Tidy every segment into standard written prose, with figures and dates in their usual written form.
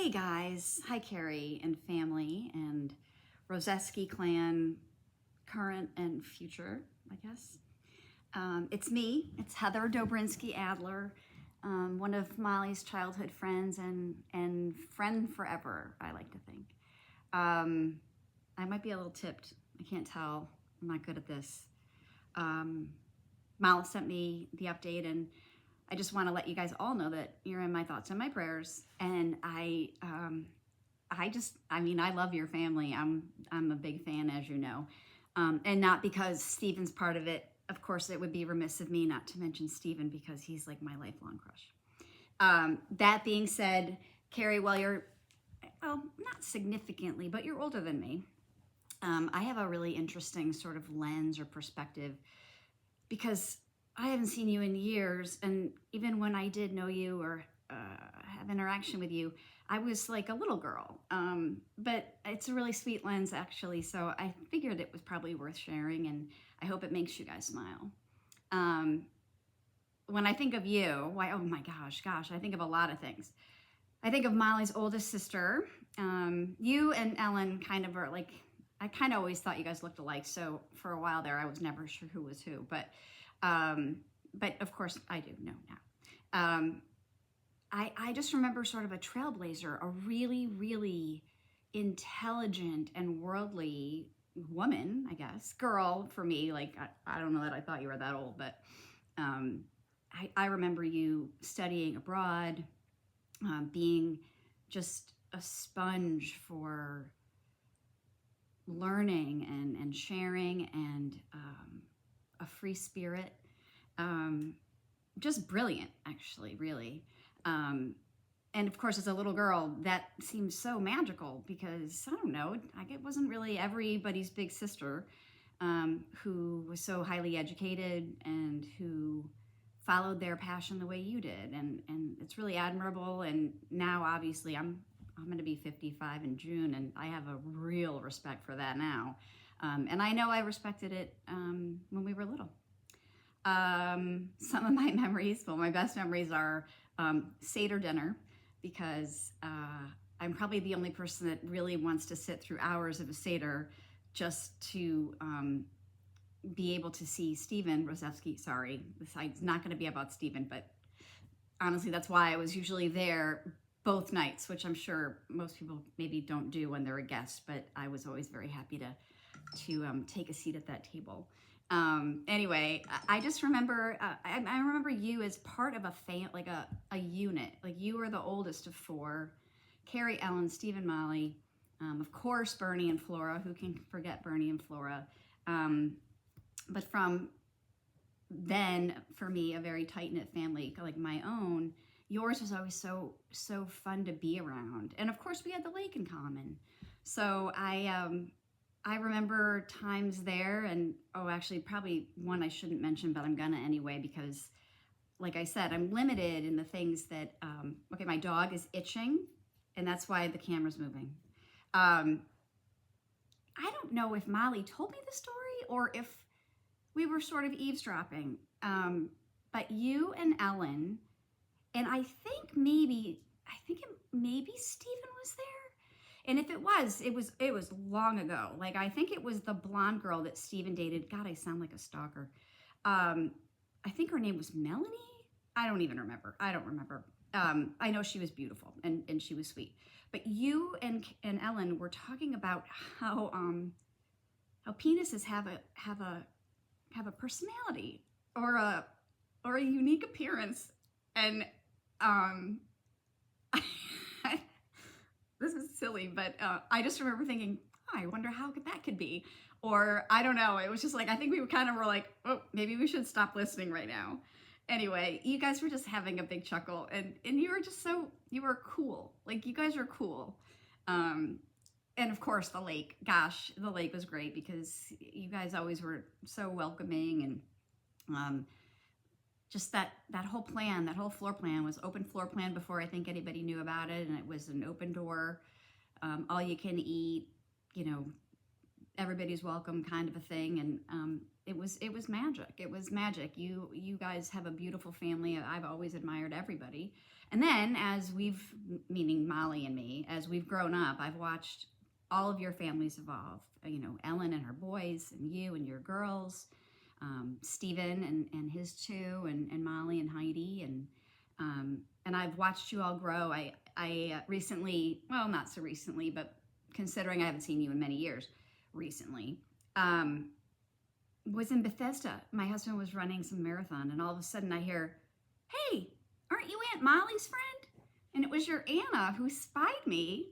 Hey guys, hi Carrie and family and Rosefsky clan, current and future, I guess. It's me, it's Heather Dobrinsky Adler, one of Molly's childhood friends and friend forever, I like to think. I might be a little tipped, I can't tell, I'm not good at this. Molly sent me the update and I just want to let you guys all know that you're in my thoughts and my prayers. And I love your family. I'm a big fan, as you know. And not because Steven's part of it. Of course, it would be remiss of me not to mention Steven because he's like my lifelong crush. That being said, Carrie, while you're, well, not significantly, but you're older than me, I have a really interesting sort of lens or perspective because I haven't seen you in years, and even when I did know you or have interaction with you, I was like a little girl. But it's a really sweet lens, actually, so I figured it was probably worth sharing, and I hope it makes you guys smile. When I think of you, why? Oh my gosh, I think of a lot of things. I think of Molly's oldest sister. You and Ellen kind of are like, I kind of always thought you guys looked alike, so for a while there, I was never sure who was who, but of course I do know now. I just remember sort of a trailblazer, a really, really intelligent and worldly woman, I guess, girl for me. Like, I don't know that I thought you were that old, but I remember you studying abroad, being just a sponge for learning and sharing and a free spirit. Just brilliant, actually, really. And of course, as a little girl, that seems so magical because, I don't know, it wasn't really everybody's big sister who was so highly educated and who followed their passion the way you did. And it's really admirable. And now, obviously, I'm going to be 55 in June, and I have a real respect for that now. And I know I respected it when we were little. Some of my memories, well, my best memories are Seder dinner, because I'm probably the only person that really wants to sit through hours of a Seder just to be able to see Steven Rosefsky. Sorry, this is not going to be about Steven, but honestly, that's why I was usually there both nights, which I'm sure most people maybe don't do when they're a guest, but I was always very happy to take a seat at that table. Anyway, I just remember, I remember you as part of like a unit. Like, you were the oldest of four: Carrie, Ellen, Steve, Molly, of course, Bernie and Flora. Who can forget Bernie and Flora? But from then, for me, a very tight-knit family like my own, yours was always so fun to be around. And of course, we had the lake in common. So I remember times there, and actually probably one I shouldn't mention, but I'm gonna anyway, because like I said, I'm limited in the things that, okay, my dog is itching, and that's why the camera's moving. I don't know if Molly told me the story or if we were sort of eavesdropping, but you and Ellen, and I think maybe Stephen was there. And if it was long ago. Like, I think it was the blonde girl that Steven dated. God, I sound like a stalker. I think her name was Melanie. I don't even remember. I don't remember. I know she was beautiful and she was sweet. But you and Ellen were talking about how penises have a personality or a unique appearance, and this is silly, but I just remember thinking, I wonder how that could be. Or I don't know. It was just like, I think we kind of were like, oh, maybe we should stop listening right now. Anyway, you guys were just having a big chuckle, and you were just you were cool. Like, you guys are cool. And of course, the lake. Gosh, the lake was great because you guys always were so welcoming, and just that whole plan, that whole floor plan was open floor plan before I think anybody knew about it. And it was an open door, all you can eat, everybody's welcome kind of a thing. And it was magic. It was magic. You guys have a beautiful family. I've always admired everybody. And then as we've, meaning Molly and me, as we've grown up, I've watched all of your families evolve. You know, Ellen and her boys, and you and your girls, Stephen and his two, and Molly and Heidi, and I've watched you all grow. I recently, well, not so recently, but considering I haven't seen you in many years, recently, was in Bethesda. My husband was running some marathon, and all of a sudden I hear, "Hey, aren't you Aunt Molly's friend?" And it was your Anna who spied me,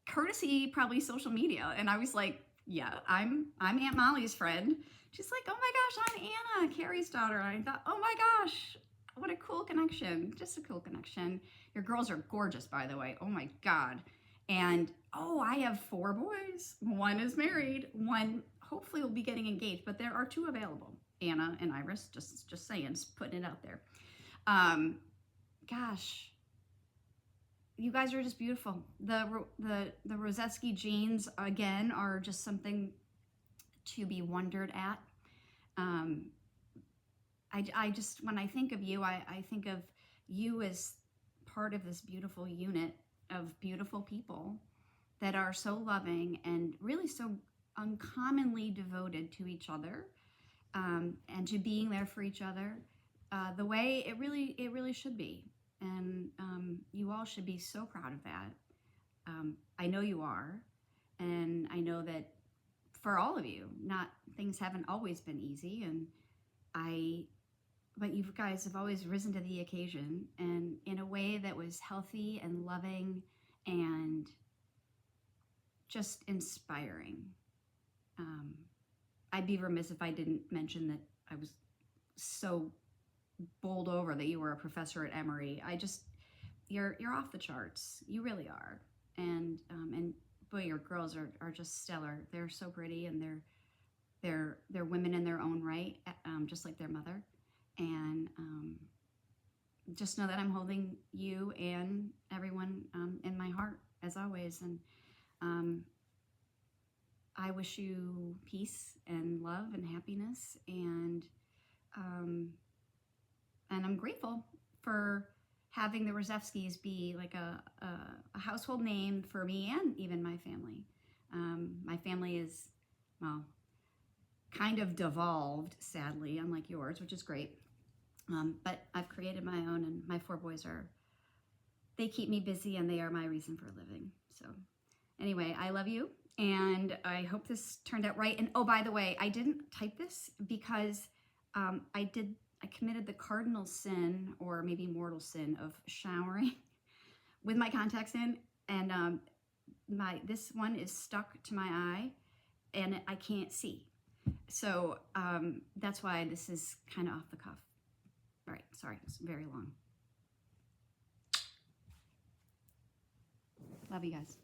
courtesy probably social media. And I was like, "Yeah, I'm Aunt Molly's friend." She's like, "Oh my gosh, I'm Anna, Carrie's daughter." And I thought, "Oh my gosh, what a cool connection. Just a cool connection." Your girls are gorgeous, by the way. Oh my God. And oh, I have 4 boys. One is married. One hopefully will be getting engaged, but there are 2 available. Anna and Iris, just saying, just putting it out there. Gosh, you guys are just beautiful. The Rosefsky genes, again, are just something to be wondered at. I just, when I think of you, I think of you as part of this beautiful unit of beautiful people that are so loving and really so uncommonly devoted to each other, and to being there for each other, the way it really should be. And you all should be so proud of that. I know you are, and I know that for all of you, things haven't always been easy, but you guys have always risen to the occasion, and in a way that was healthy and loving and just inspiring. I'd be remiss if I didn't mention that I was so bowled over that you were a professor at Emory. You're off the charts. You really are. And boy, your girls are just stellar. They're so pretty, and they're women in their own right, just like their mother. And just know that I'm holding you and everyone in my heart as always. And I wish you peace and love and happiness, and I'm grateful for having the Rosefskys be like a household name for me and even my family. My family is, well, kind of devolved, sadly, unlike yours, which is great. But I've created my own, and my 4 boys they keep me busy, and they are my reason for living. So anyway, I love you, and I hope this turned out right. And oh, by the way, I didn't type this because I committed the cardinal sin, or maybe mortal sin, of showering with my contacts in, and this one is stuck to my eye, and I can't see. So that's why this is kind of off the cuff. All right, sorry, it's very long. Love you guys.